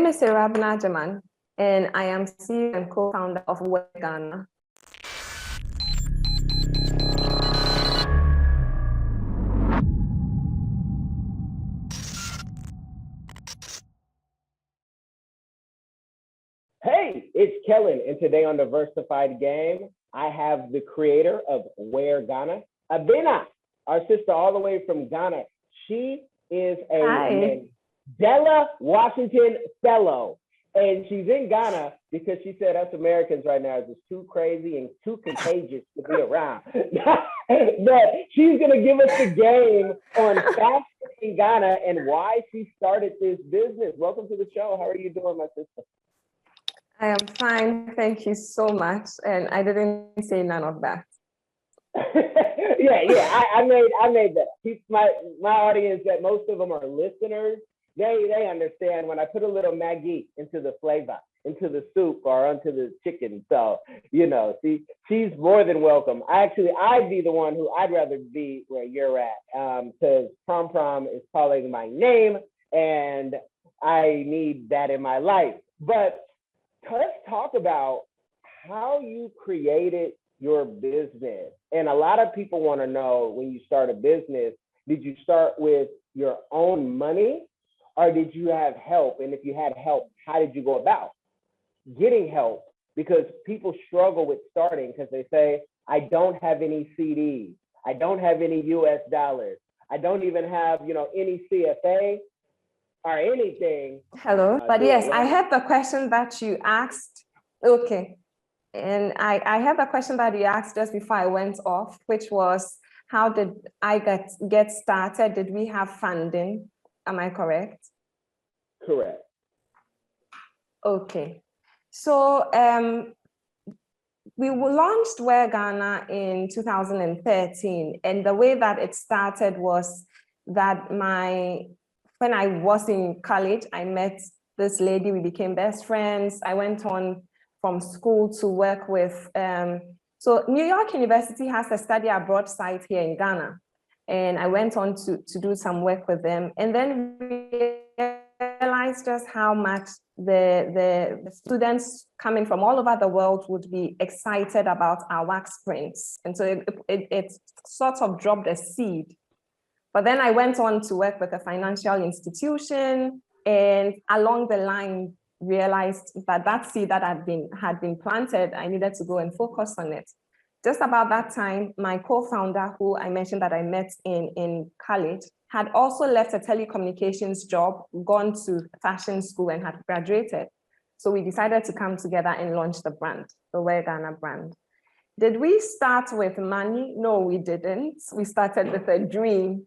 is Agyeman, and I am CEO and co-founder of Awura Ghana. Hey, it's Kellen, and today on Diversified Game, I have the creator of Awura Ghana, Abena, our sister all the way from Ghana. She is a Mandela Washington Fellow, and she's in Ghana because she said us Americans right now is just too crazy and too contagious to be around. But she's going to give us the game on fasting in Ghana and why she started this business. Welcome to the show. How are you doing, my sister? I am fine, thank you so much. And I didn't say none of that. I made that. My audience, that most of them are listeners, they understand when I put a little Maggi into the flavor, into the soup or onto the chicken. So, she's more than welcome. I'd be the one who I'd rather be where you're at, because Prom is calling my name and I need that in my life. But let's talk about how you created your business. And a lot of people want to know, when you start a business, did you start with your own money or did you have help? And if you had help, how did you go about getting help? Because people struggle with starting because they say, I don't have any CDs. I don't have any US dollars. I don't even have, any CFA or anything. Hello, but yes, I have the question that you asked. Okay. And I have a question that you asked just before I went off, which was, how did I get started? Did we have funding? Am I correct? Correct. Okay. So we launched Awura Ghana in 2013. And the way that it started was that when I was in college, I met this lady, we became best friends. I went on from school to work with, so New York University has a study abroad site here in Ghana. And I went on to do some work with them. And then realized just how much the students coming from all over the world would be excited about our wax prints. And so it sort of dropped a seed. But then I went on to work with a financial institution, and along the line realized that seed that had been planted, I needed to go and focus on it. Just about that time, my co-founder, who I mentioned that I met in college, had also left a telecommunications job, gone to fashion school and had graduated. So we decided to come together and launch the brand, the Awura Ghana brand. Did we start with money? No, we didn't. We started with a dream.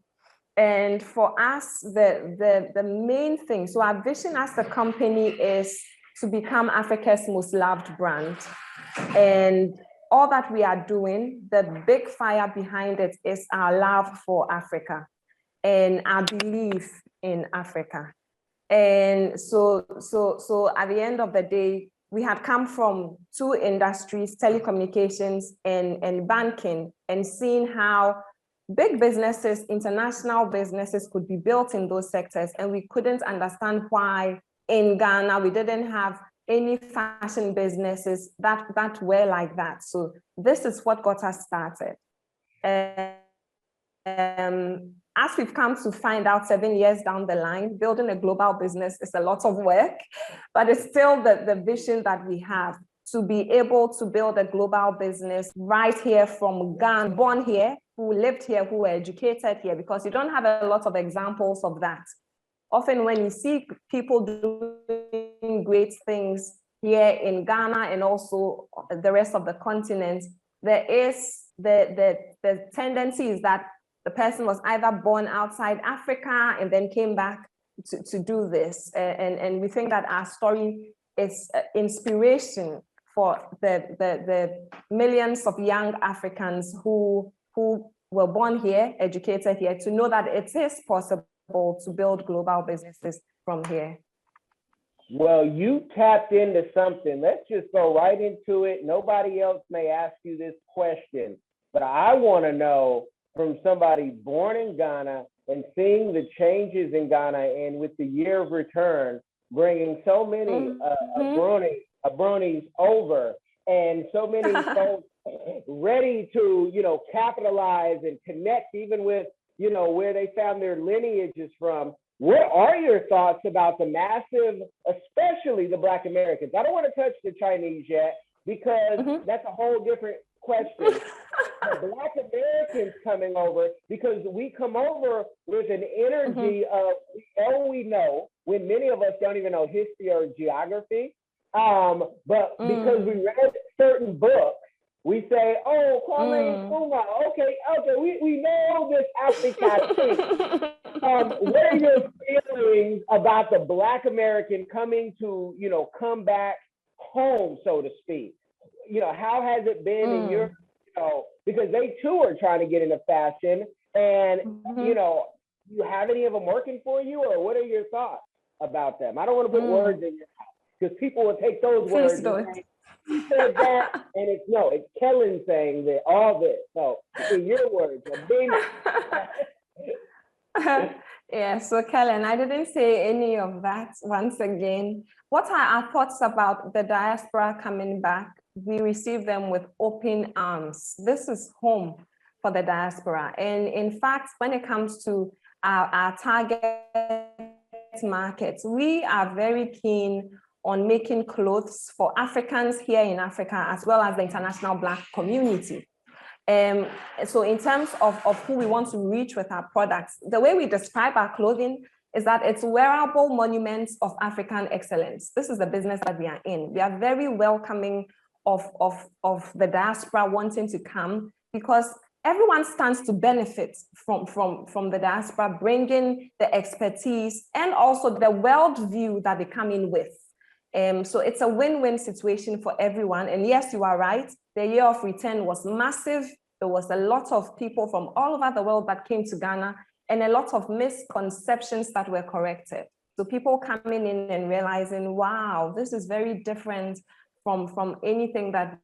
And for us, the main thing, so our vision as a company is to become Africa's most loved brand. And all that we are doing, the big fire behind it is our love for Africa and our belief in Africa. And so at the end of the day, we had come from two industries, telecommunications and banking, and seeing how big businesses, international businesses could be built in those sectors. And we couldn't understand why in Ghana, we didn't have any fashion businesses that were like that. So this is what got us started. As we've come to find out 7 years down the line, building a global business is a lot of work, but it's still the vision that we have, to be able to build a global business right here from Ghana, born here, who lived here, who were educated here, because you don't have a lot of examples of that. Often when you see people doing great things here in Ghana and also the rest of the continent, there is the tendency is that the person was either born outside Africa and then came back to do this. And we think that our story is inspiration for the millions of young Africans who were born here, educated here, to know that it is possible to build global businesses from here. Well, you tapped into something. Let's just go right into it. Nobody else may ask you this question, but I want to know, from somebody born in Ghana and seeing the changes in Ghana, and with the year of return, bringing so many bronies over, and so many folks ready to, capitalize and connect even with, where they found their lineages from. What are your thoughts about the massive, especially the Black Americans? I don't want to touch the Chinese yet, because that's a whole different question. The Black Americans coming over, because we come over with an energy of we know, when many of us don't even know history or geography. But because we read certain books, we say, oh, Kwame Nkrumah, okay, we know this Africa thing. What are your feelings about the Black American coming to, come back home, so to speak? How has it been in your, because they too are trying to get into fashion, and, do you have any of them working for you, or what are your thoughts about them? I don't want to put words in your mouth, because people will take those words and say, you said that, and it's Kellen saying that, all this. So in your words, Abena. Yeah, so Kellen, I didn't say any of that. Once again, what are our thoughts about the diaspora coming back? We receive them with open arms. This is home for the diaspora. And in fact, when it comes to our target markets, we are very keen on making clothes for Africans here in Africa, as well as the international Black community. So in terms of who we want to reach with our products, the way we describe our clothing is that it's wearable monuments of African excellence. This is the business that we are in. We are very welcoming of the diaspora wanting to come, because everyone stands to benefit from the diaspora bringing the expertise and also the worldview that they come in with. So it's a win-win situation for everyone. And yes, you are right. The year of return was massive. There was a lot of people from all over the world that came to Ghana, and a lot of misconceptions that were corrected. So people coming in and realizing, wow, this is very different from anything that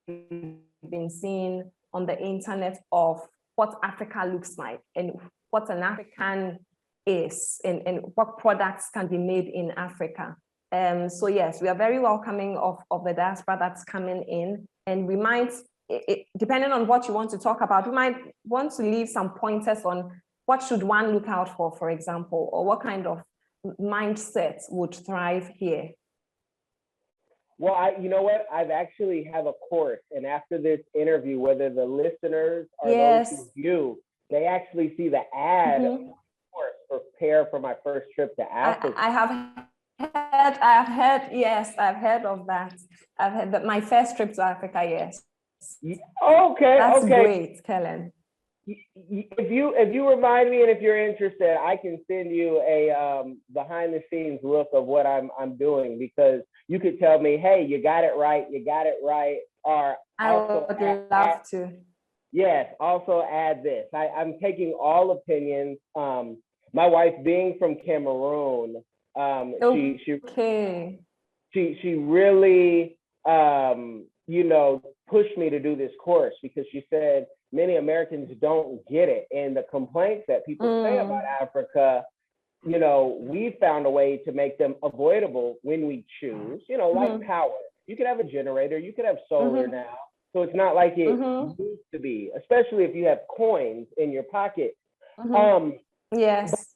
we've been seeing on the internet of what Africa looks like and what an African is, and what products can be made in Africa. So yes, we are very welcoming of the diaspora that's coming in, and we might, depending on what you want to talk about, we might want to leave some pointers on what should one look out for example, or what kind of mindset would thrive here. Well, you know what? I've actually have a course, and after this interview, whether the listeners or those who view, they actually see the ad course, prepare for my first trip to Africa. I've heard of that. I've heard that my first trip to Africa, yes. Okay, that's great, Kellen. If you remind me, and if you're interested, I can send you a behind the scenes look of what I'm doing, because you could tell me, hey, you got it right, or I would love to. Yes, also add this. I'm taking all opinions. My wife being from Cameroon, she really pushed me to do this course, because she said many Americans don't get it, and the complaints that people say about Africa, we found a way to make them avoidable when we choose, like power. You could have a generator, you could have solar now, so it's not like it used to be, especially if you have coins in your pocket. Yes.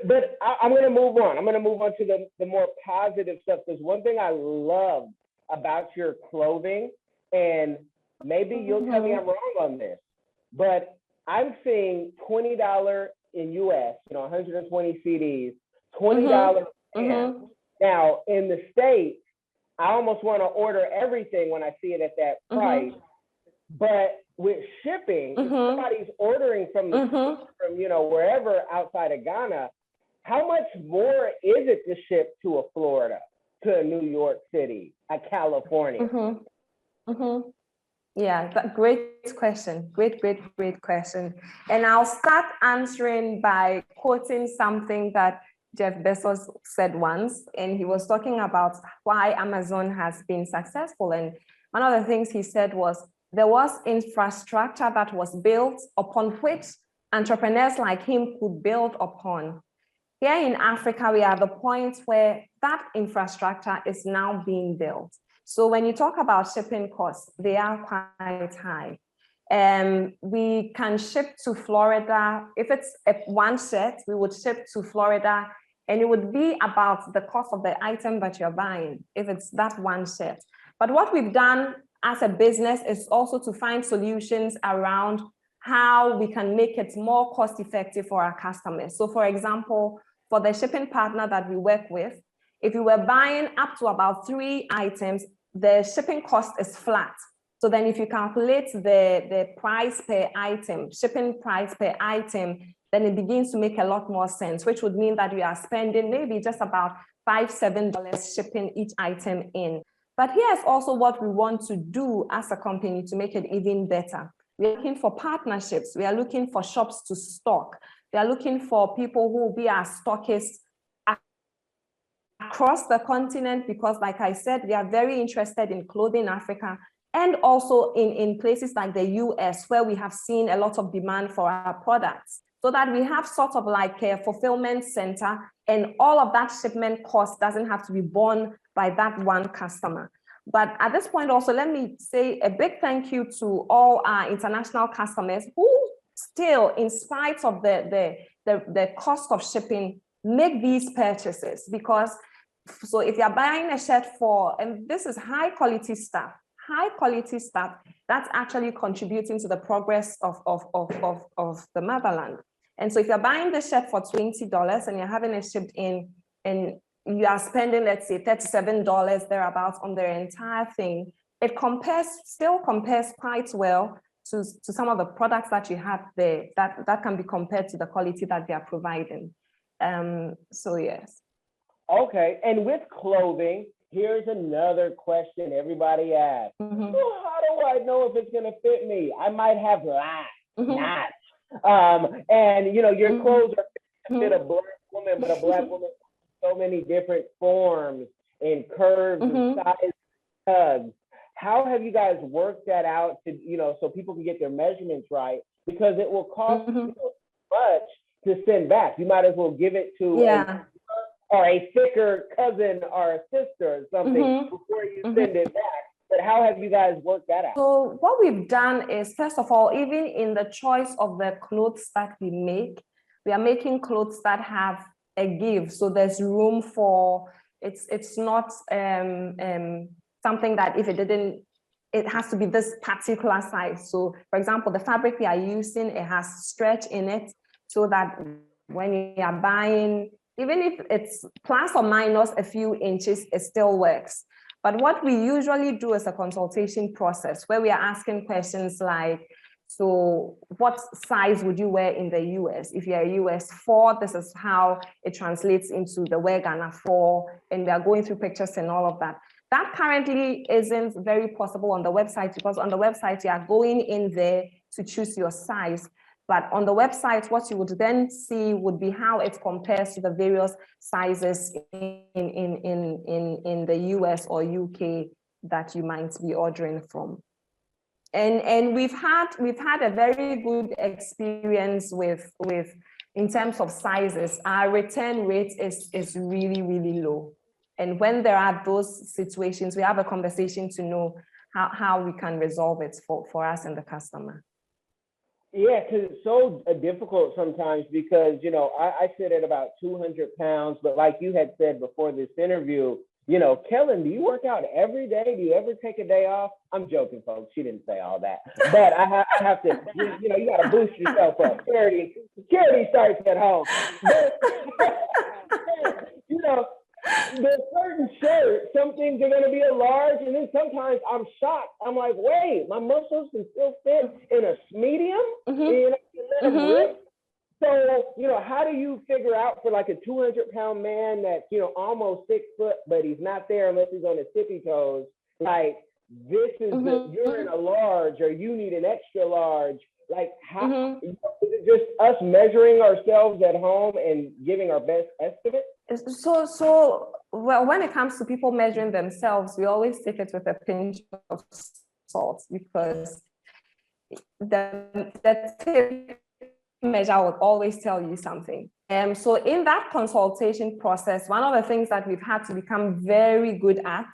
But I'm going to move on. I'm going to move on to the more positive stuff, because one thing I love about your clothing, and maybe you'll tell me I'm wrong on this, but I'm seeing $20 in US, 120 CDs, $20 Now, in the States, I almost want to order everything when I see it at that price. But with shipping, if somebody's ordering from wherever outside of Ghana, how much more is it to ship to a Florida, to a New York City, a California? Yeah, great question. Great question. And I'll start answering by quoting something that Jeff Bezos said once, and he was talking about why Amazon has been successful. And one of the things he said was, there was infrastructure that was built upon which entrepreneurs like him could build upon. Here in Africa, we are at the point where that infrastructure is now being built. So when you talk about shipping costs, they are quite high. We can ship to Florida. If it's one set, we would ship to Florida, and it would be about the cost of the item that you're buying, if it's that one set. But what we've done as a business is also to find solutions around how we can make it more cost effective for our customers. So for example, for the shipping partner that we work with, if you were buying up to about 3 items, the shipping cost is flat. So then if you calculate the price per item, shipping price per item, then it begins to make a lot more sense, which would mean that you are spending maybe just about $5-7 shipping each item in. But here's also what we want to do as a company to make it even better. We are looking for partnerships. We are looking for shops to stock. We are looking for people who will be our stockists across the continent, because like I said, we are very interested in clothing Africa, and also in places like the US, where we have seen a lot of demand for our products, so that we have sort of like a fulfillment center, and all of that shipment cost doesn't have to be borne by that one customer. But at this point also, let me say a big thank you to all our international customers who still, in spite of the cost of shipping, make these purchases. Because, so if you're buying a shirt for, and this is high quality stuff, that's actually contributing to the progress of the motherland. And so if you're buying the shirt for $20 and you're having it shipped in, and you are spending, let's say, $37 thereabouts on the entire thing, it still compares quite well to some of the products that you have there that can be compared to the quality that they are providing. So yes. Okay, and with clothing, here's another question everybody asks. Mm-hmm. Well, how do I know if it's gonna fit me? I might have lots, not. And you know, your clothes are fit a black woman, but a black woman has so many different forms and curves and sizes, tugs. How have you guys worked that out to, you know, so people can get their measurements right? Because it will cost you much to send back. You might as well give it to a thicker cousin or a sister or something before you send it back. But how have you guys worked that out? So what we've done is, first of all, even in the choice of the clothes that we make, we are making clothes that have a give. So there's room for, it's not something that if it has to be this particular size. So for example, the fabric we are using, it has stretch in it, so that when you are buying, even if it's plus or minus a few inches, it still works. But what we usually do is a consultation process where we are asking questions like, so what size would you wear in the US? If you're a US 4, this is how it translates into the Wear Ghana 4, and we are going through pictures and all of that. That currently isn't very possible on the website, because on the website, you are going in there to choose your size. But on the website, what you would then see would be how it compares to the various sizes in the US or UK that you might be ordering from. And we've had a very good experience with in terms of sizes. Our return rate is really, really low. And when there are those situations, we have a conversation to know how we can resolve it for us and the customer. Yeah, because it's so difficult sometimes, because, you know, I sit at about 200 pounds, but like you had said before this interview, you know, Kellen, do you work out every day? Do you ever take a day off? I'm joking, folks. She didn't say all that, but I have to, you know, you got to boost yourself up. Charity starts at home. But, you know, there's certain shirts, some things are going to be a large, and then sometimes I'm shocked. I'm like, wait, my muscles can still fit in a medium? You know, so, you know, how do you figure out for like a 200-pound man that's, you know, almost 6 foot, but he's not there unless he's on his tippy toes, like, this is you're in a large, or you need an extra large? Like, how is it just us measuring ourselves at home and giving our best estimate? So well, when it comes to people measuring themselves, we always take it with a pinch of salt, because the tape measure will always tell you something. So in that consultation process, one of the things that we've had to become very good at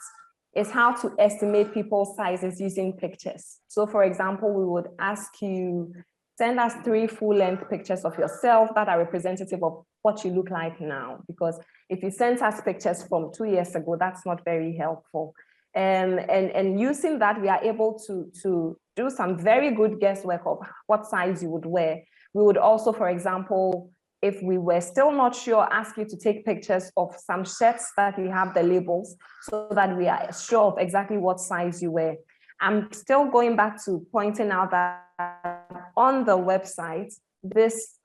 is how to estimate people's sizes using pictures. So for example, we would ask you, send us 3 full-length pictures of yourself that are representative of what you look like now. Because if you sent us pictures from 2 years ago, that's not very helpful. And using that, we are able to do some very good guesswork of what size you would wear. We would also, for example, if we were still not sure, ask you to take pictures of some shirts that we have the labels so that we are sure of exactly what size you wear. I'm still going back to pointing out that on the website, this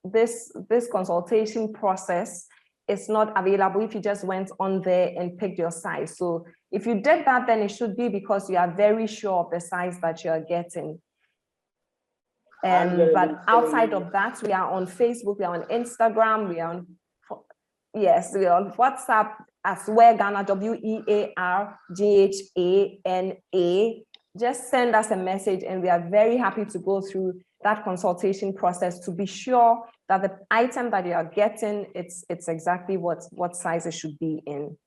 consultation process is not available if you just went on there and picked your size. So if you did that, then it should be because you are very sure of the size that you're getting. But outside of that, we are on Facebook, we are on Instagram, we are on, yes, we are on WhatsApp as Wear Ghana, WEARGHANA. Just send us a message and we are very happy to go through that consultation process to be sure that the item that you are getting, it's exactly what size it should be in.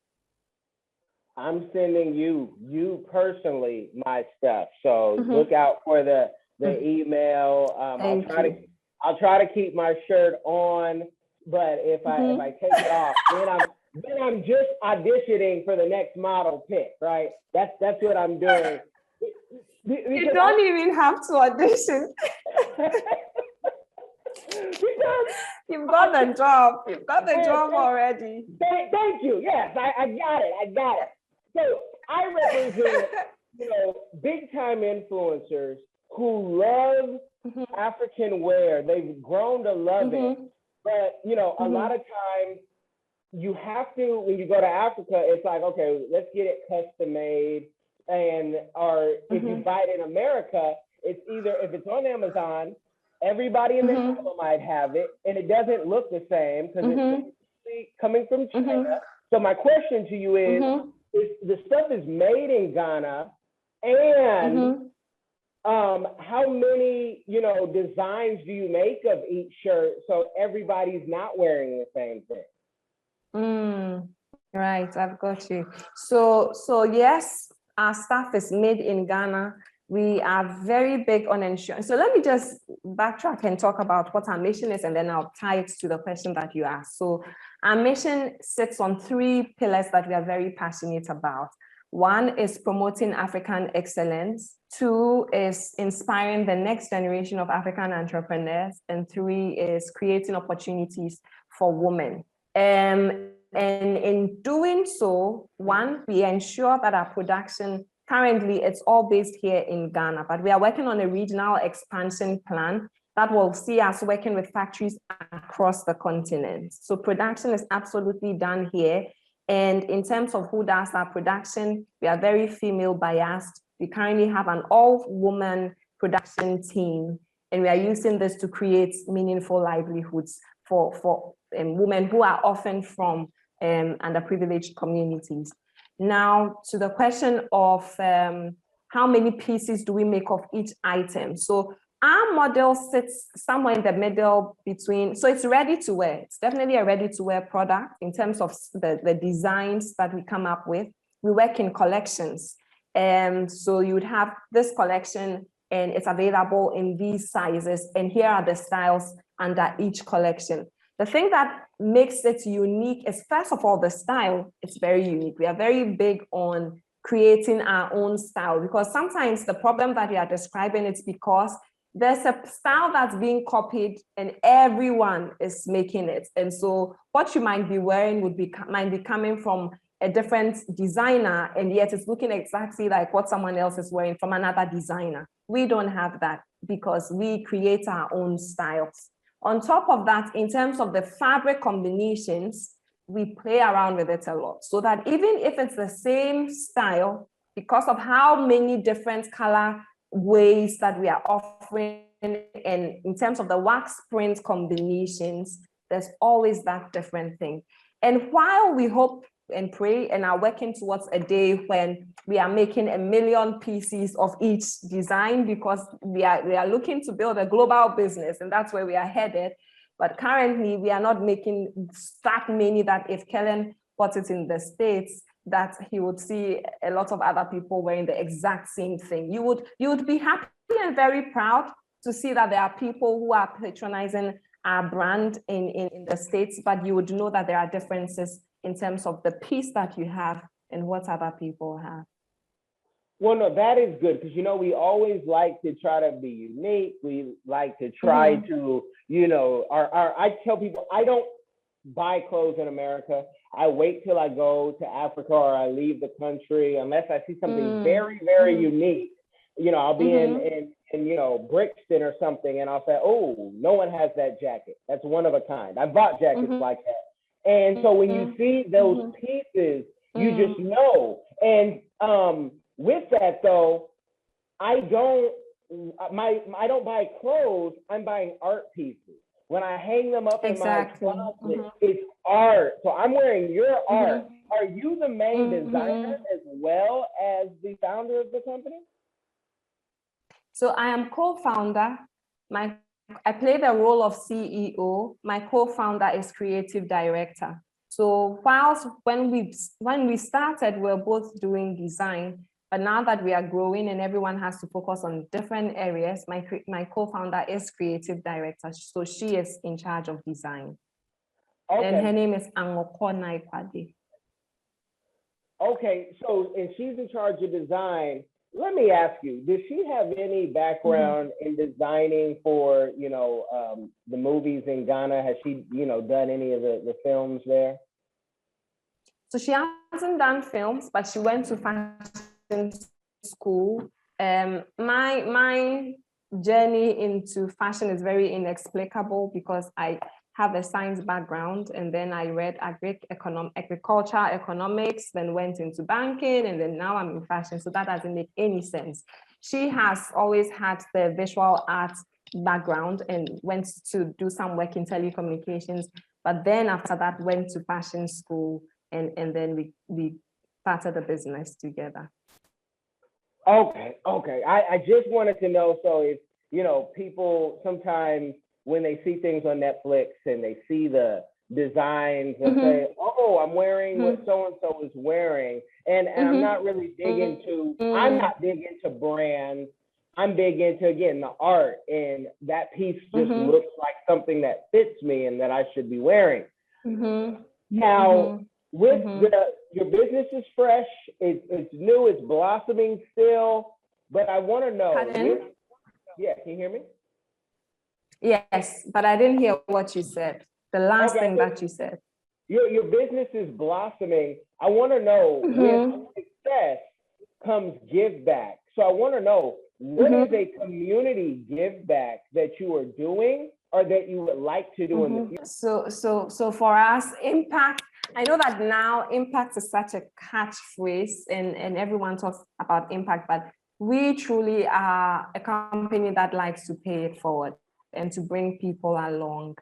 I'm sending you personally my stuff. So look out for the email. I'll try to keep my shirt on, but if I take it off, then I'm just auditioning for the next model pick, right? That's what I'm doing. You don't even have to audition. You've got the job. You've got the job already. Thank you. Yes, I got it. So I represent, big time influencers who love African wear. They've grown to love it. But, a lot of times you have to, when you go to Africa, it's like, okay, let's get it custom made. Or if you buy it in America, it's either, if it's on Amazon, everybody in the channel might have it, and it doesn't look the same because it's coming from China. So my question to you is the stuff is made in Ghana, and how many, designs do you make of each shirt so everybody's not wearing the same thing? Right, I've got you. So yes, our stuff is made in Ghana. We are very big on ensuring. So let me just backtrack and talk about what our mission is, and then I'll tie it to the question that you asked. So our mission sits on 3 pillars that we are very passionate about. 1 is promoting African excellence. 2 is inspiring the next generation of African entrepreneurs. And 3 is creating opportunities for women. And in doing so, 1, we ensure that our production, currently it's all based here in Ghana, but we are working on a regional expansion plan that will see us working with factories across the continent. So production is absolutely done here. And in terms of who does our production, we are very female biased. We currently have an all-woman production team, and we are using this to create meaningful livelihoods for women who are often from underprivileged communities. Now, to the question of how many pieces do we make of each item? So our model sits somewhere in the middle between, so it's ready to wear. It's definitely a ready to wear product in terms of the designs that we come up with. We work in collections. So you would have this collection and it's available in these sizes. And here are the styles under each collection. The thing that makes it unique is, first of all, the style is very unique. We are very big on creating our own style, because sometimes the problem that we are describing is because there's a style that's being copied and everyone is making it. And so what you might be wearing might be coming from a different designer, and yet it's looking exactly like what someone else is wearing from another designer. We don't have that because we create our own styles. On top of that, in terms of the fabric combinations, we play around with it a lot, so that even if it's the same style, because of how many different color ways that we are offering, and in terms of the wax print combinations, there's always that different thing. And while we hope and pray and are working towards a day when we are making 1 million pieces of each design, because we are looking to build a global business, and that's where we are headed. But currently, we are not making that many that if Kellen bought it in the States, that he would see a lot of other people wearing the exact same thing. You would be happy and very proud to see that there are people who are patronizing our brand in the States, but you would know that there are differences in terms of the piece that you have and what other people have. Well, no, that is good because, you know, we always like to try to be unique. We like to try to, you know, I tell people I don't buy clothes in America. I wait till I go to Africa or I leave the country unless I see something very, very unique. You know, I'll be in you know, Brixton or something, and I'll say, oh, no one has that jacket. That's one of a kind. I bought jackets like that. And so when you see those pieces, you just know. And with that though, I don't buy clothes, I'm buying art pieces. When I hang them up in my closet, it's art. So I'm wearing your art. Are you the main designer as well as the founder of the company? So I am co-founder. I play the role of CEO. My co-founder is creative director. So whilst when we started, we were both doing design, but now that we are growing and everyone has to focus on different areas, my co-founder is creative director. So she is in charge of design. Okay. And her name is Angoko Naikwade. Okay, so and she's in charge of design. Let me ask you, does she have any background in designing for, you know, the movies in Ghana? Has she, you know, done any of the films there? So she hasn't done films, but she went to fashion school. My journey into fashion is very inexplicable because I have a science background, and then I read agriculture economics, then went into banking, and then now I'm in fashion. So that doesn't make any sense. She has always had the visual arts background and went to do some work in telecommunications, but then after that went to fashion school, and then we started a business together. Okay. I just wanted to know, so if, you know, people sometimes when they see things on Netflix and they see the designs and say, oh, I'm wearing what so-and-so is wearing. And I'm not really big into, I'm not big into brands. I'm big into, again, the art. And that piece just looks like something that fits me and that I should be wearing. Now, with your business is fresh, it's new, it's blossoming still, but I want to know. Yeah, can you hear me? Yes, but I didn't hear what you said. The last thing that you said. Your business is blossoming. I want to know, with success comes give back. So I want to know, what is a community give back that you are doing or that you would like to do in the future? So for us, impact, I know that now impact is such a catchphrase and everyone talks about impact, but we truly are a company that likes to pay it forward and to bring people along.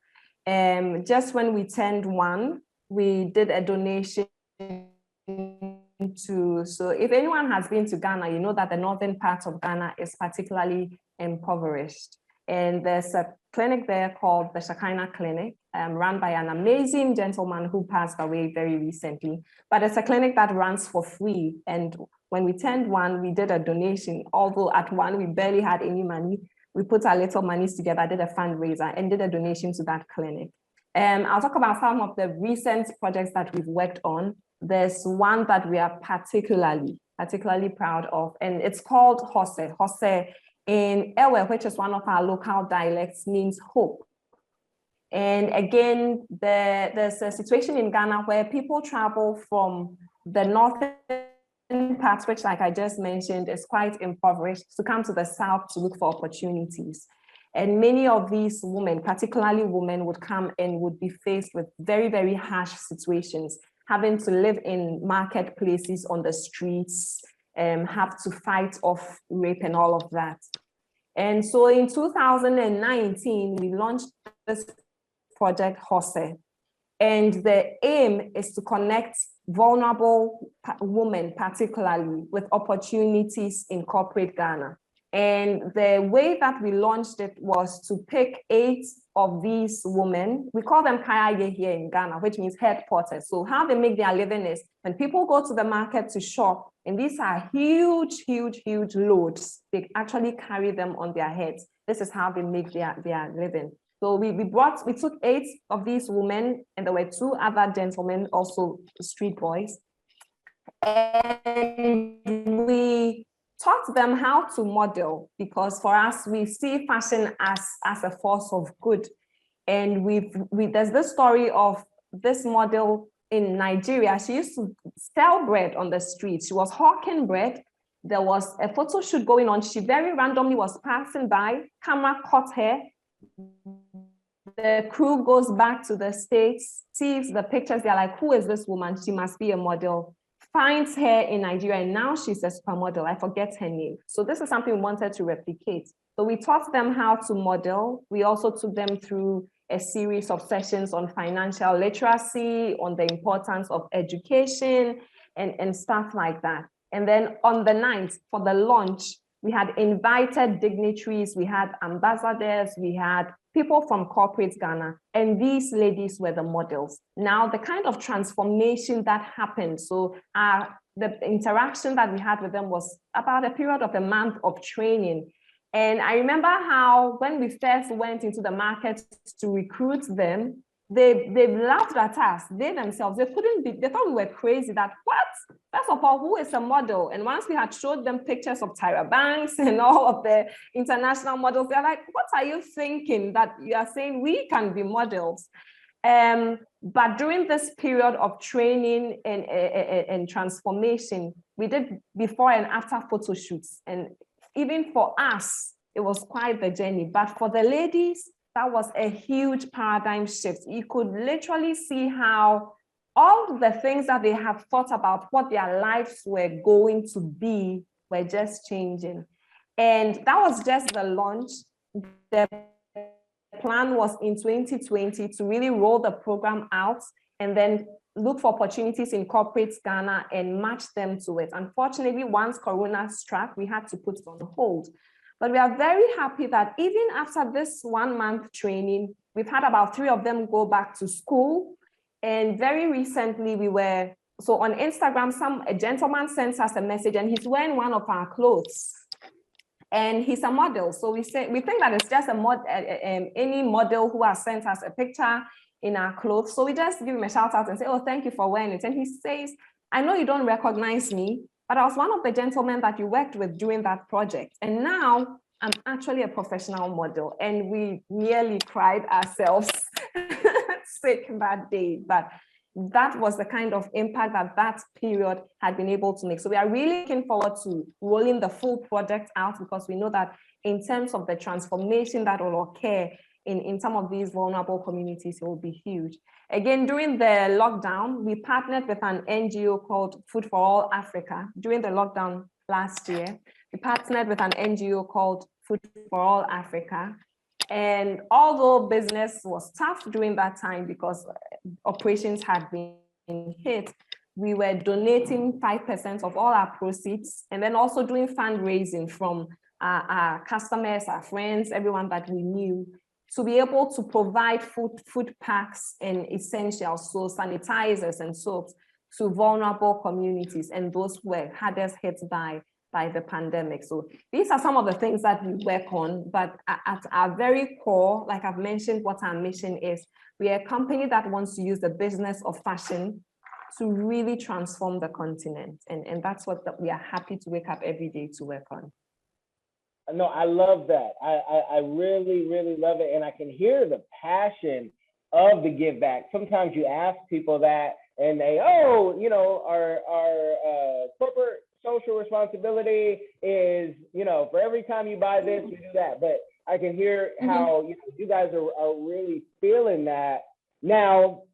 Just when we turned 1, we did a donation so if anyone has been to Ghana, you know that the northern part of Ghana is particularly impoverished. And there's a clinic there called the Shekinah Clinic, run by an amazing gentleman who passed away very recently. But it's a clinic that runs for free. And when we turned 1, we did a donation, although at 1, we barely had any money. We put our little monies together, did a fundraiser, and did a donation to that clinic. I'll talk about some of the recent projects that we've worked on. There's one that we are particularly proud of, and it's called Hose. Hose in Ewe, which is one of our local dialects, means hope. And again, there's a situation in Ghana where people travel from the northern parts, which, like I just mentioned, is quite impoverished, to come to the south to look for opportunities. And many of these women, particularly women, would come and would be faced with very, very harsh situations, having to live in marketplaces, on the streets, have to fight off rape and all of that. And so in 2019, we launched this project, Hose. And the aim is to connect vulnerable women, particularly, with opportunities in corporate Ghana. And the way that we launched it was to pick 8 of these women, we call them kayaye here in Ghana, which means head porters. So how they make their living is when people go to the market to shop, and these are huge, huge, huge loads, they actually carry them on their heads. This is how they make their living. So we took 8 of these women, and there were 2 other gentlemen, also street boys. And we taught them how to model, because for us, we see fashion as a force of good. And there's this story of this model in Nigeria. She used to sell bread on the street. She was hawking bread. There was a photo shoot going on. She very randomly was passing by, camera caught her. The crew goes back to the States, sees the pictures. They're like, who is this woman? She must be a model. Finds her in Nigeria, and now she's a supermodel. I forget her name. So this is something we wanted to replicate. So we taught them how to model. We also took them through a series of sessions on financial literacy, on the importance of education, and stuff like that. And then on the night for the launch, we had invited dignitaries, we had ambassadors, we had people from corporate Ghana, and these ladies were the models. Now, the kind of transformation that happened, so the interaction that we had with them was about a period of a month of training. And I remember how when we first went into the market to recruit them, they laughed at us. They themselves, they thought we were crazy. That what? First of all, who is a model? And once we had showed them pictures of Tyra Banks and all of the international models, they're like, what are you thinking that you are saying we can be models? But during this period of training and transformation, we did before and after photo shoots. And even for us, it was quite the journey. But for the ladies, that was a huge paradigm shift. You could literally see how all the things that they have thought about what their lives were going to be were just changing. And that was just the launch. The plan was in 2020 to really roll the program out and then look for opportunities in corporate Ghana and match them to it. Unfortunately, once Corona struck, we had to put it on hold. But we are very happy that even after this 1 month training, we've had about 3 of them go back to school. And very recently so on Instagram, a gentleman sends us a message and he's wearing one of our clothes. And he's a model. So we think that it's just any model who has sent us a picture in our clothes. So we just give him a shout out and say, oh, thank you for wearing it. And he says, I know you don't recognize me, but I was one of the gentlemen that you worked with during that project. And now I'm actually a professional model. And we nearly cried ourselves sick that day. But that was the kind of impact that period had been able to make. So we are really looking forward to rolling the full project out, because we know that in terms of the transformation that will occur in some of these vulnerable communities, it will be huge. Again, during the lockdown, we partnered with an NGO called Food for All Africa. During the lockdown last year, we partnered with an NGO called Food for All Africa. And although business was tough during that time because operations had been hit, we were donating 5% of all our proceeds, and then also doing fundraising from our customers, our friends, everyone that we knew, to be able to provide food packs and essentials, so sanitizers and soaps, to vulnerable communities and those who were hardest hit by the pandemic. So these are some of the things that we work on, but at our very core, like I've mentioned, what our mission is, we are a company that wants to use the business of fashion to really transform the continent. And that's what we are happy to wake up every day to work on. No, I love that. I really, really love it. And I can hear the passion of the give back. Sometimes you ask people that and they, our corporate social responsibility is, for every time you buy this, we do that. But I can hear how you guys are really feeling that. Now,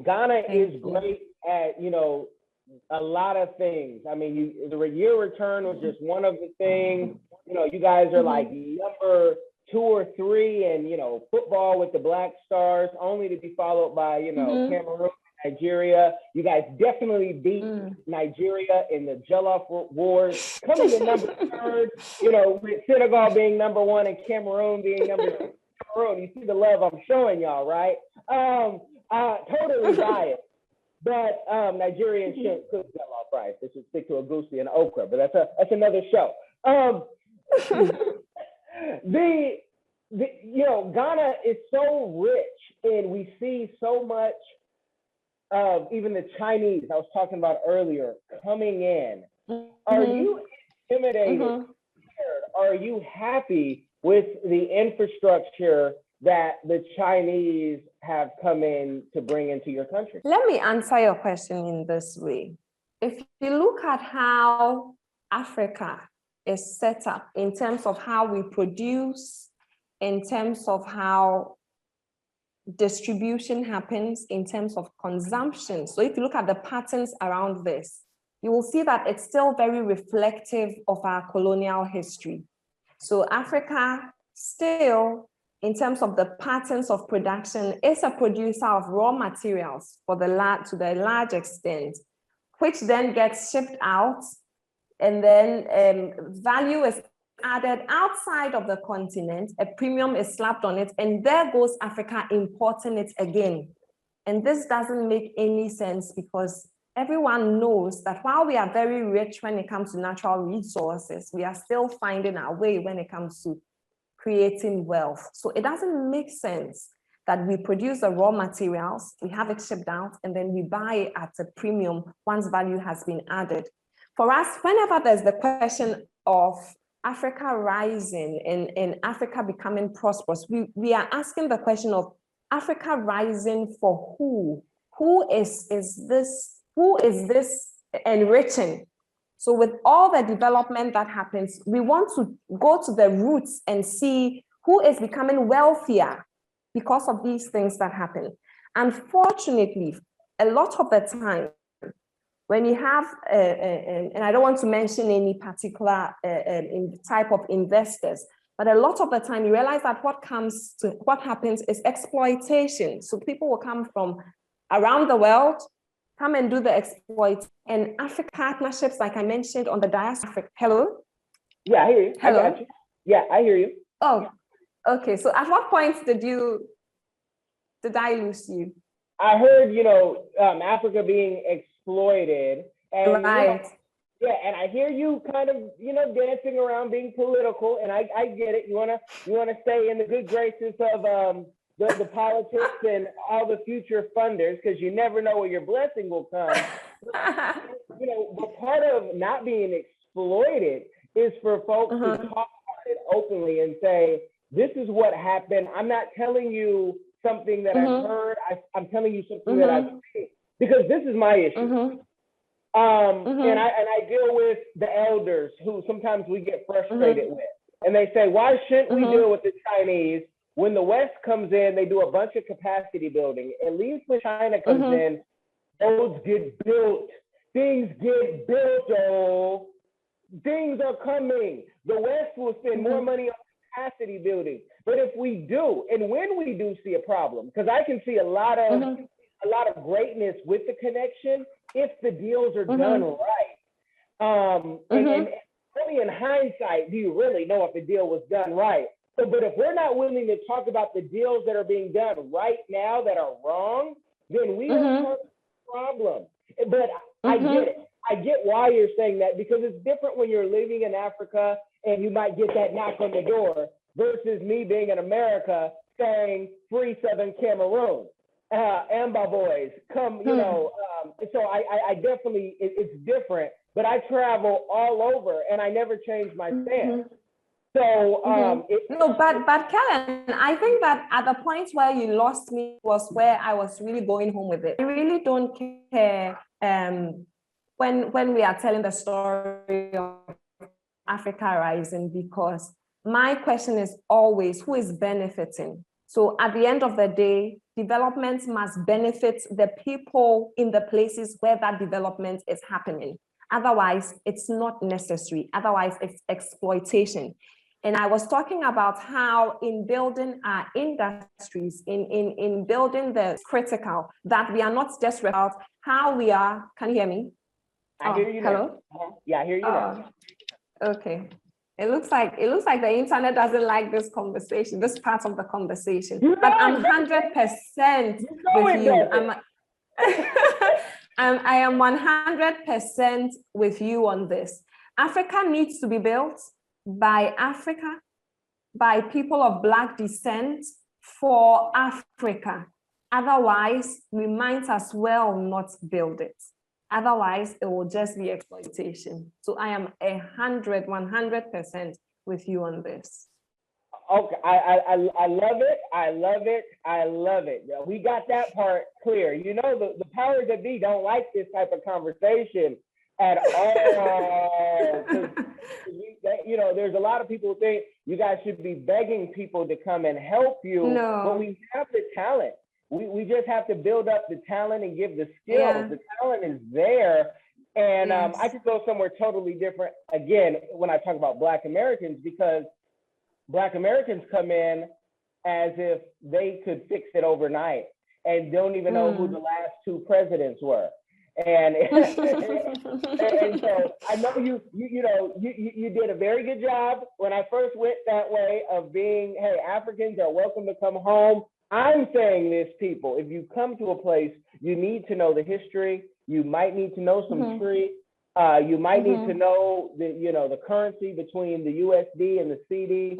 Ghana is great at, a lot of things. I mean, the year return was just one of the things. You guys are like number 2 or 3 in, football with the Black Stars, only to be followed by, Cameroon, Nigeria. You guys definitely beat Nigeria in the Jollof Wars, coming in number 3rd, with Senegal being number 1 and Cameroon being number 2. Cameroon. You see the love I'm showing y'all, right? Totally biased. But Nigerian shrimp cook jollof rice. They should stick to a goosey and okra, but that's another show. Ghana is so rich, and we see so much of even the Chinese I was talking about earlier coming in. Are you intimidated? Are you happy with the infrastructure that the Chinese have come in to bring into your country? Let me answer your question in this way. If you look at how Africa is set up in terms of how we produce, in terms of how distribution happens, in terms of consumption. So if you look at the patterns around this, you will see that it's still very reflective of our colonial history. So Africa still, in terms of the patterns of production, is a producer of raw materials to the large extent, which then gets shipped out, and then value is added outside of the continent, a premium is slapped on it, and there goes Africa importing it again. And this doesn't make any sense, because everyone knows that while we are very rich when it comes to natural resources, we are still finding our way when it comes to creating wealth. So it doesn't make sense that we produce the raw materials, we have it shipped out, and then we buy it at a premium once value has been added. For us, whenever there's the question of Africa rising and Africa becoming prosperous, we are asking the question of Africa rising for who? Who is this enriching? So with all the development that happens, we want to go to the roots and see who is becoming wealthier because of these things that happen. Unfortunately, a lot of the time, when you have, and I don't want to mention any particular type of investors, but a lot of the time you realize that what happens is exploitation. So people will come from around the world, come and do the exploit, and Africa partnerships, like I mentioned on the diaspora. Hello? Yeah, I hear you. Hello? I got you. Yeah, I hear you. Oh, okay. So at what point did I lose you? I heard, Africa being exploited. And, right. And I hear you kind of, dancing around being political, and I get it. You wanna stay in the good graces of the politics and all the future funders, because you never know where your blessing will come. But part of not being exploited is for folks to talk about it openly and say, this is what happened. I'm not telling you something that I've heard. I'm telling you something that I've seen, because this is my issue. And I deal with the elders who sometimes we get frustrated with, and they say, why shouldn't we deal with the Chinese? When the West comes in, they do a bunch of capacity building. At least when China comes in, roads get built. Things get built, oh. Things are coming. The West will spend more money on capacity building. But if we do, and when we do see a problem, because I can see a lot of greatness with the connection if the deals are done right. And only in hindsight do you really know if the deal was done right. So, but if we're not willing to talk about the deals that are being done right now that are wrong, then we are part of the problem. But I get it. I get why you're saying that, because it's different when you're living in Africa and you might get that knock on the door versus me being in America saying free Southern Cameroon, Amba boys, come, so I definitely, it's different, but I travel all over and I never change my stance. So, but Kellen, I think that at the point where you lost me was where I was really going home with it. I really don't care when we are telling the story of Africa rising, because my question is always, who is benefiting? So at the end of the day, development must benefit the people in the places where that development is happening. Otherwise, it's not necessary. Otherwise, it's exploitation. And I was talking about how in building our industries, in building the critical, that we are not just about how we are. Can you hear me? I hear you hello? now. Yeah, I hear you now. Okay. It looks like the internet doesn't like this conversation, this part of the conversation. You know But I'm it doesn't. 100% You know with it you. doesn't. I am 100% with you on this. Africa needs to be built by Africa, by people of Black descent, for Africa. Otherwise, we might as well not build it. Otherwise, it will just be exploitation. So I am 100% with you on this. Okay, I love it. I love it. I love it. Yeah, we got that part clear. You know, the powers that be don't like this type of conversation at all. You know, there's a lot of people who think you guys should be begging people to come and help you. No. But we have the talent. We just have to build up the talent and give the skills. Yeah. The talent is there. And Yes. I could go somewhere totally different, again, when I talk about Black Americans, because Black Americans come in as if they could fix it overnight and don't even know who the last two presidents were. And, and so I know you did a very good job when I first went that way of being, hey, Africans are welcome to come home. I'm saying this, people, if you come to a place, you need to know the history. You might need to know some tree. You might need to know the currency between the USD and the CD.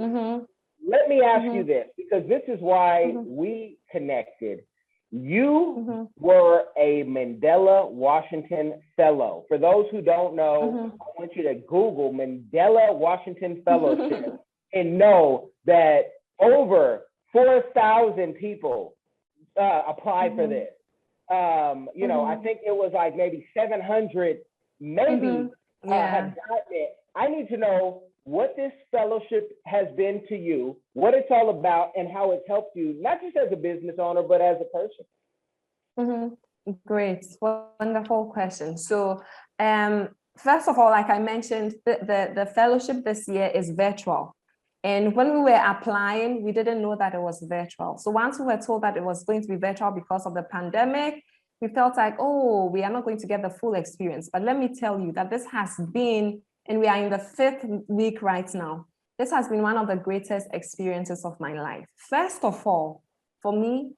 Let me ask you this, because this is why we connected. You were a Mandela Washington Fellow. For those who don't know, I want you to Google Mandela Washington Fellowship and know that over 4,000 people applied for this. You know, I think it was like maybe 700 maybe have gotten it. I need to know what this fellowship has been to you, what it's all about, and how it's helped you, not just as a business owner, but as a person. Great, wonderful question. So, first of all, like I mentioned, the fellowship this year is virtual. And when we were applying, we didn't know that it was virtual. So once we were told that it was going to be virtual because of the pandemic, we felt like, oh, we are not going to get the full experience. But let me tell you that this has been, and we are in the 5th week right now, this has been one of the greatest experiences of my life. First of all, for me,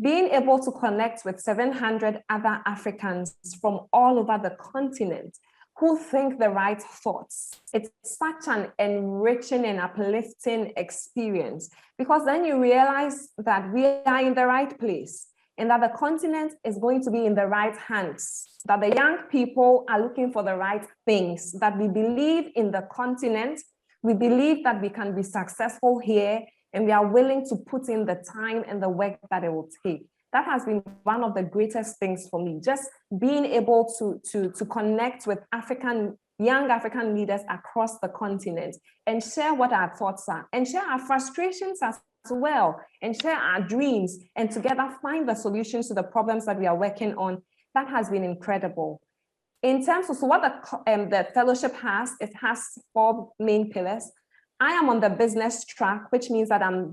being able to connect with 700 other Africans from all over the continent who think the right thoughts. It's such an enriching and uplifting experience, because then you realize that we are in the right place and that the continent is going to be in the right hands, that the young people are looking for the right things, that we believe in the continent, we believe that we can be successful here, and we are willing to put in the time and the work that it will take. That has been one of the greatest things for me, just being able to connect with young African leaders across the continent and share what our thoughts are and share our frustrations as well and share our dreams and together find the solutions to the problems that we are working on. That has been incredible. In terms of what the fellowship has, it has 4 main pillars. I am on the business track, which means that I'm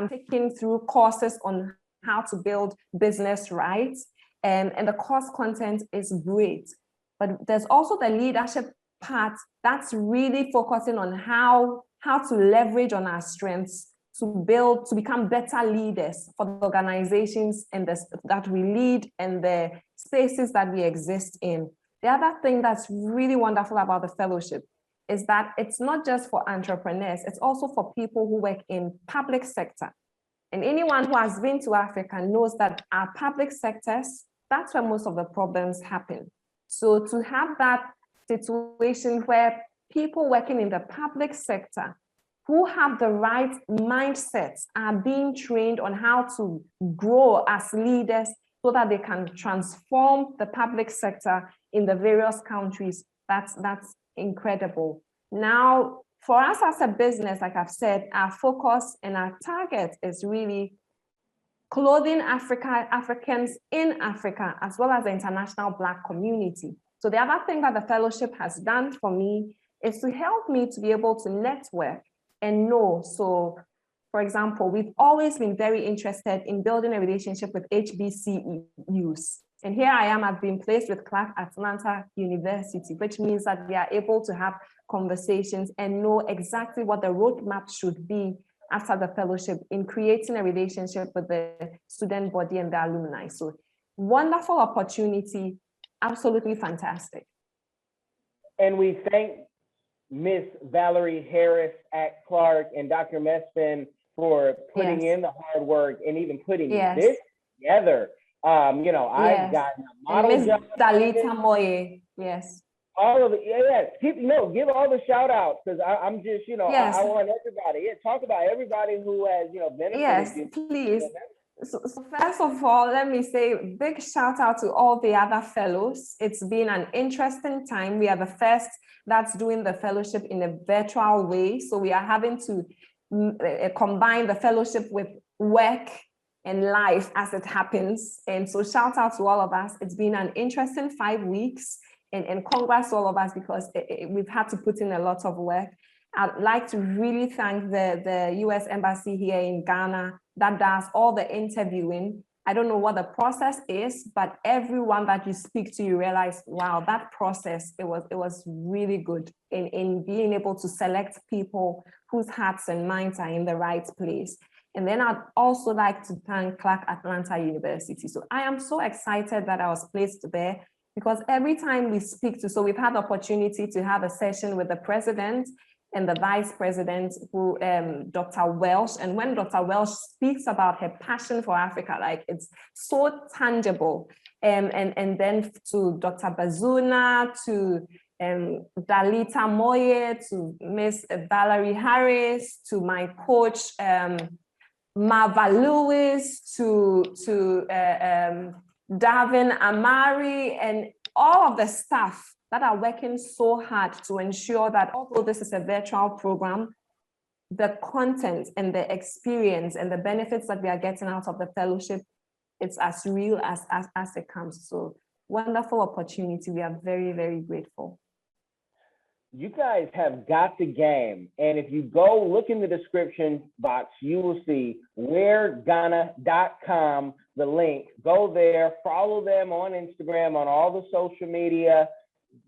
taking through courses on how to build business right. And the course content is great. But there's also the leadership part that's really focusing on how to leverage on our strengths to become better leaders for the organizations and that we lead and the spaces that we exist in. The other thing that's really wonderful about the fellowship is that it's not just for entrepreneurs, it's also for people who work in public sector. And anyone who has been to Africa knows that our public sectors, that's where most of the problems happen. So to have that situation where people working in the public sector who have the right mindsets are being trained on how to grow as leaders so that they can transform the public sector in the various countries, that's incredible. Now, for us as a business, like I've said, our focus and our target is really clothing Africans in Africa, as well as the international Black community. So the other thing that the fellowship has done for me is to help me to be able to network and know. So, for example, we've always been very interested in building a relationship with HBCUs. And here I am, I've been placed with Clark Atlanta University, which means that we are able to have conversations and know exactly what the roadmap should be after the fellowship in creating a relationship with the student body and the alumni. So wonderful opportunity, absolutely fantastic. And we thank Miss Valerie Harris at Clark and Dr. Mesfin for putting in the hard work and even putting this together. You know, I've gotten a model job. Dalita Moye, yes. All of it, give all the shout outs, because I'm just, you know, I want everybody. Talk about everybody who has, you know, benefited. Yes, please. So first of all, let me say big shout out to all the other fellows. It's been an interesting time. We are the first that's doing the fellowship in a virtual way. So we are having to combine the fellowship with work and life as it happens. And so shout out to all of us. It's been an interesting 5 weeks, and congrats to all of us, because we've had to put in a lot of work. I'd like to really thank the US Embassy here in Ghana that does all the interviewing. I don't know what the process is, but everyone that you speak to, you realize, wow, that process, it was really good in being able to select people whose hearts and minds are in the right place. And then I'd also like to thank Clark Atlanta University. So I am so excited that I was placed there, because every time we speak to, so we've had the opportunity to have a session with the president and the vice president, who Dr. Welsh. And when Dr. Welsh speaks about her passion for Africa, like, it's so tangible. And then to Dr. Bazuna, to Dalita Moye, to Miss Valerie Harris, to my coach, Marva Lewis, to Darvin Amari, and all of the staff that are working so hard to ensure that, although this is a virtual program, the content and the experience and the benefits that we are getting out of the fellowship, it's as real as it comes. So wonderful opportunity. We are very, very grateful. You guys have got the game. And if you go look in the description box, you will see wearghana.com, the link. Go there, follow them on Instagram, on all the social media.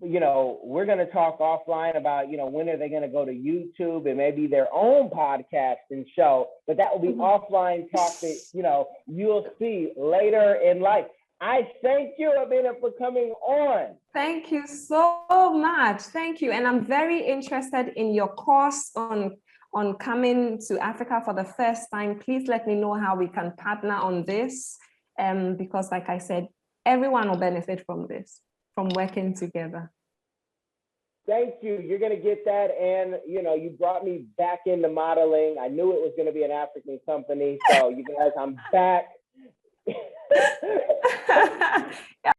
You know, we're going to talk offline about, you know, when are they going to go to YouTube and maybe their own podcast and show, but that will be offline talk that, you know, you'll see later in life. I thank you, Abena, for coming on. Thank you so much. Thank you. And I'm very interested in your course on coming to Africa for the first time. Please let me know how we can partner on this, because like I said, everyone will benefit from this, from working together. Thank you. You're going to get that. And, you know, you brought me back into modeling. I knew it was going to be an African company. So you guys, I'm back.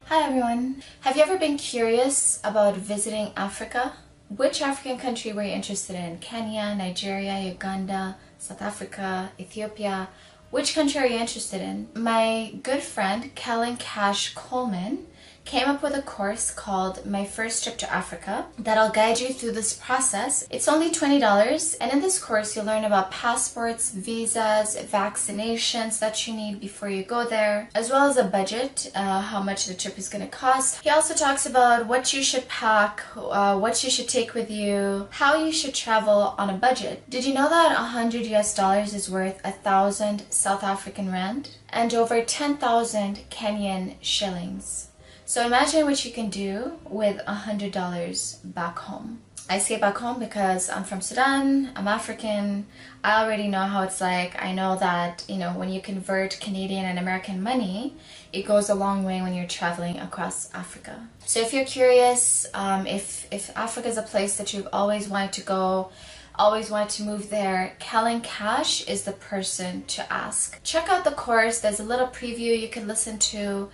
Hi everyone. Have you ever been curious about visiting Africa? Which African country were you interested in? Kenya, Nigeria, Uganda, South Africa, Ethiopia? Which country are you interested in? My good friend Kellen Cash Coleman came up with a course called My First Trip to Africa that'll guide you through this process. It's only $20, and in this course you'll learn about passports, visas, vaccinations that you need before you go there, as well as a budget, how much the trip is going to cost. He also talks about what you should pack, what you should take with you, how you should travel on a budget. Did you know that $100 is worth 1,000 South African rand and over 10,000 Kenyan shillings? So imagine what you can do with $100 back home. I say back home because I'm from Sudan, I'm African, I already know how it's like. I know that, you know, when you convert Canadian and American money, it goes a long way when you're traveling across Africa. So if you're curious, if Africa is a place that you've always wanted to go, always wanted to move there, Kellen Cash is the person to ask. Check out the course. There's a little preview you can listen to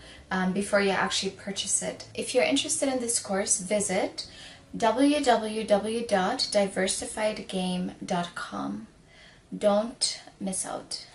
before you actually purchase it. If you're interested in this course, visit www.diversifiedgame.com. Don't miss out.